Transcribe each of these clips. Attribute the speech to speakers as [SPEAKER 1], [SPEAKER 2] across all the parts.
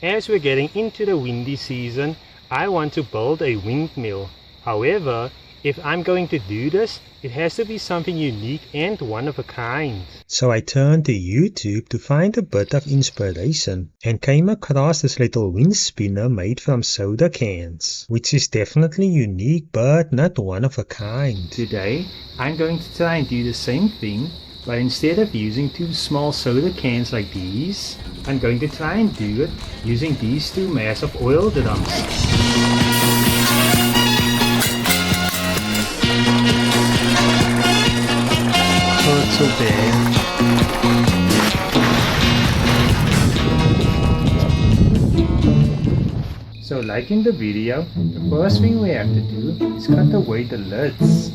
[SPEAKER 1] As we're getting into the windy season, I want to build a windmill. However, if I'm going to do this, it has to be something unique and one of a kind. So I turned to YouTube to find a bit of inspiration and came across this little wind spinner made from soda cans, which is definitely unique but not one of a kind. Today, I'm going to try and do the same thing, but instead of using two small soda cans like these, I'm going to try and do it using these two massive oil drums. So bad. So like in the video, the first thing we have to do is cut away the lids.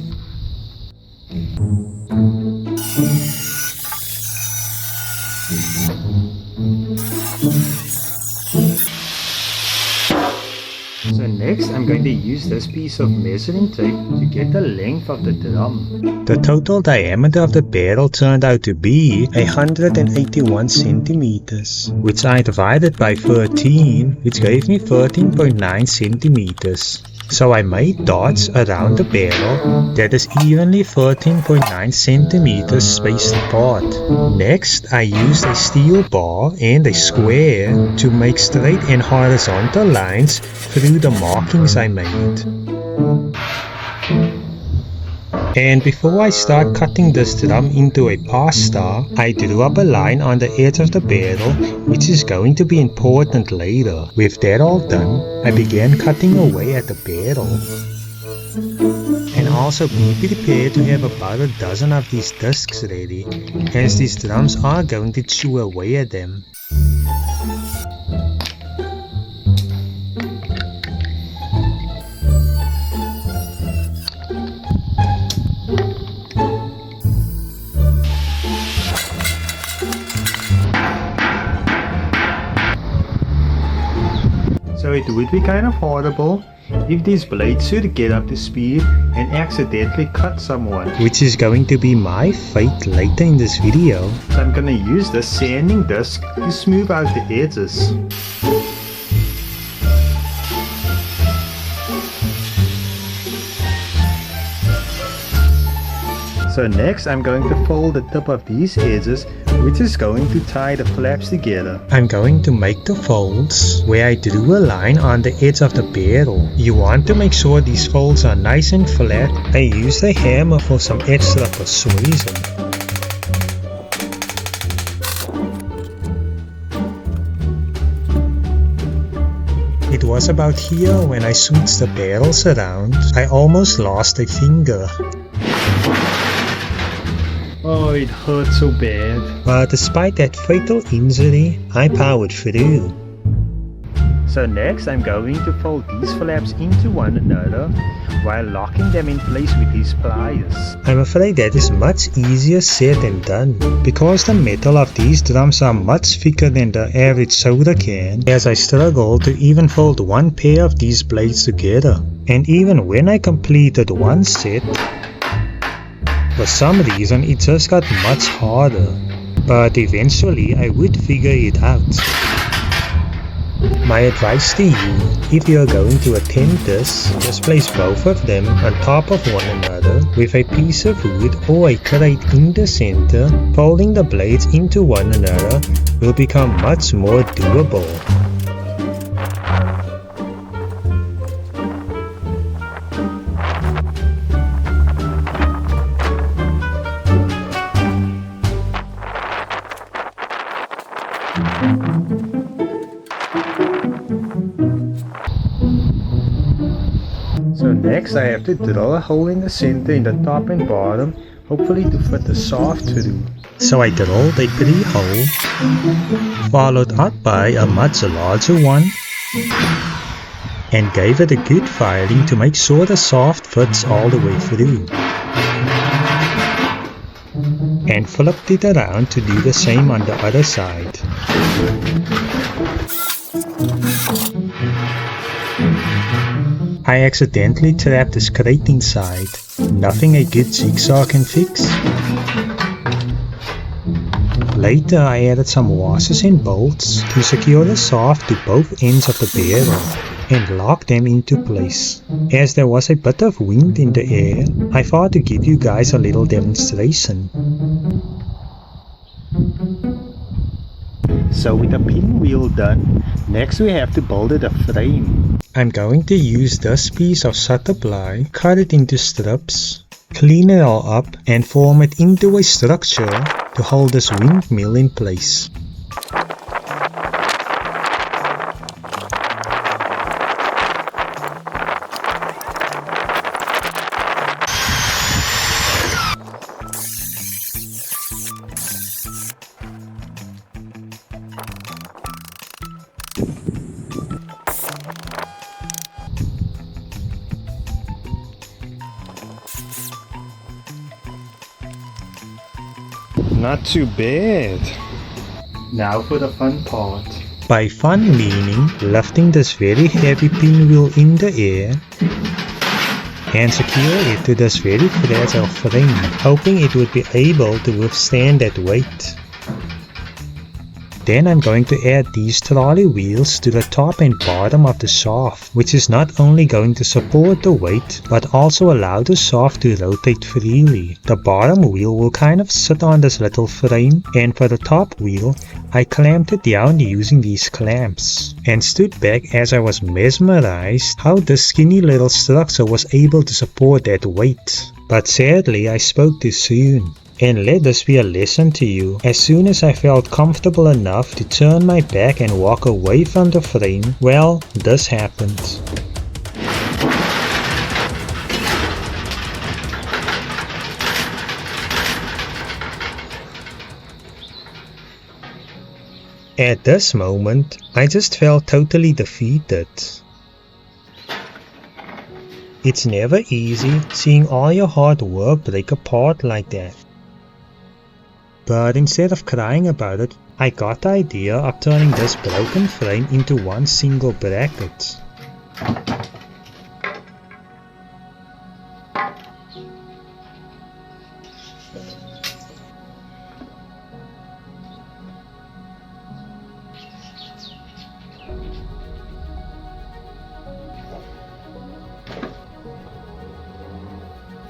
[SPEAKER 1] So next I'm going to use this piece of measuring tape to get the length of the drum. The total diameter of the barrel turned out to be 181 centimeters, which I divided by 13, which gave me 13.9 centimeters. So I made dots around the barrel that is evenly 13.9 centimeters spaced apart. Next, I used a steel bar and a square to make straight and horizontal lines through the markings I made. And before I start cutting this drum into a pasta, I drew up a line on the edge of the barrel, which is going to be important later. With that all done, I began cutting away at the barrel. And also be prepared to have about a dozen of these discs ready, as these drums are going to chew away at them. So it would be kind of horrible if these blades should get up to speed and accidentally cut someone, which is going to be my fate later in this video. So I'm gonna use the sanding disc to smooth out the edges. So next I'm going to fold the tip of these edges, which is going to tie the flaps together. I'm going to make the folds where I drew a line on the edge of the barrel. You want to make sure these folds are nice and flat. I used a hammer for some extra persuasion. It was about here when I switched the barrels around. I almost lost a finger. Oh, it hurt so bad. But despite that fatal injury, I powered through. So next I'm going to fold these flaps into one another while locking them in place with these pliers. I'm afraid that is much easier said than done, because the metal of these drums are much thicker than the average soda can, as I struggled to even fold one pair of these blades together. And even when I completed one set, for some reason it just got much harder, but eventually I would figure it out. My advice to you, if you are going to attempt this, just place both of them on top of one another with a piece of wood or a crate in the center. Folding the blades into one another will become much more doable. So next I have to drill a hole in the center in the top and bottom, hopefully to fit the shaft through. So I drilled a pretty hole, followed up by a much larger one, and gave it a good filing to make sure the shaft fits all the way through. And flipped it around to do the same on the other side. I accidentally trapped this crate inside. Nothing a good jigsaw can fix. Later I added some washers and bolts to secure the shaft to both ends of the barrel and lock them into place. As there was a bit of wind in the air, I thought to give you guys a little demonstration. So with the pinwheel done, next we have to build a frame. I'm going to use this piece of shutter ply, cut it into strips, clean it all up and form it into a structure to hold this windmill in place. Not too bad. Now for the fun part. By fun meaning lifting this very heavy pinwheel in the air and secure it to this very fragile frame, hoping it would be able to withstand that weight. Then I'm going to add these trolley wheels to the top and bottom of the shaft, which is not only going to support the weight, but also allow the shaft to rotate freely. The bottom wheel will kind of sit on this little frame, and for the top wheel, I clamped it down using these clamps, and stood back as I was mesmerized how this skinny little structure was able to support that weight. But sadly, I spoke too soon. And let this be a lesson to you. As soon as I felt comfortable enough to turn my back and walk away from the frame, well, this happened. At this moment, I just felt totally defeated. It's never easy seeing all your hard work break apart like that. But instead of crying about it, I got the idea of turning this broken frame into one single bracket.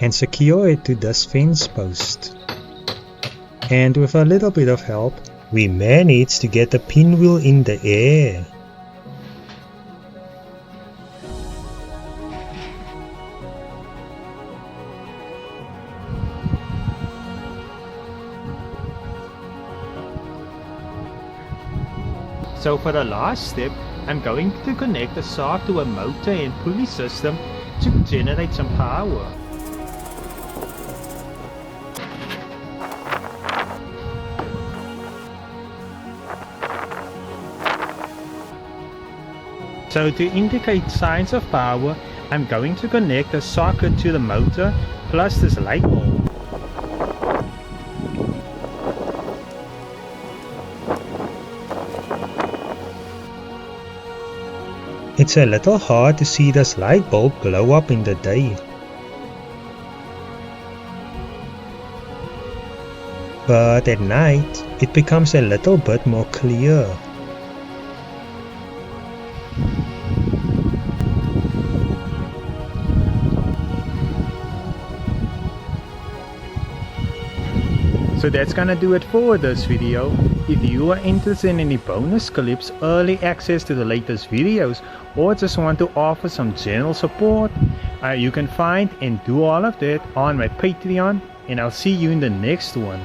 [SPEAKER 1] And secure it to this fence post. And with a little bit of help, we managed to get the pinwheel in the air. So for the last step, I'm going to connect the shaft to a motor and pulley system to generate some power. So to indicate signs of power, I'm going to connect a socket to the motor plus this light bulb. It's a little hard to see this light bulb glow up in the day. But at night, it becomes a little bit more clear. So that's gonna do it for this video. If you are interested in any bonus clips, early access to the latest videos, or just want to offer some general support, you can find and do all of that on my Patreon, and I'll see you in the next one.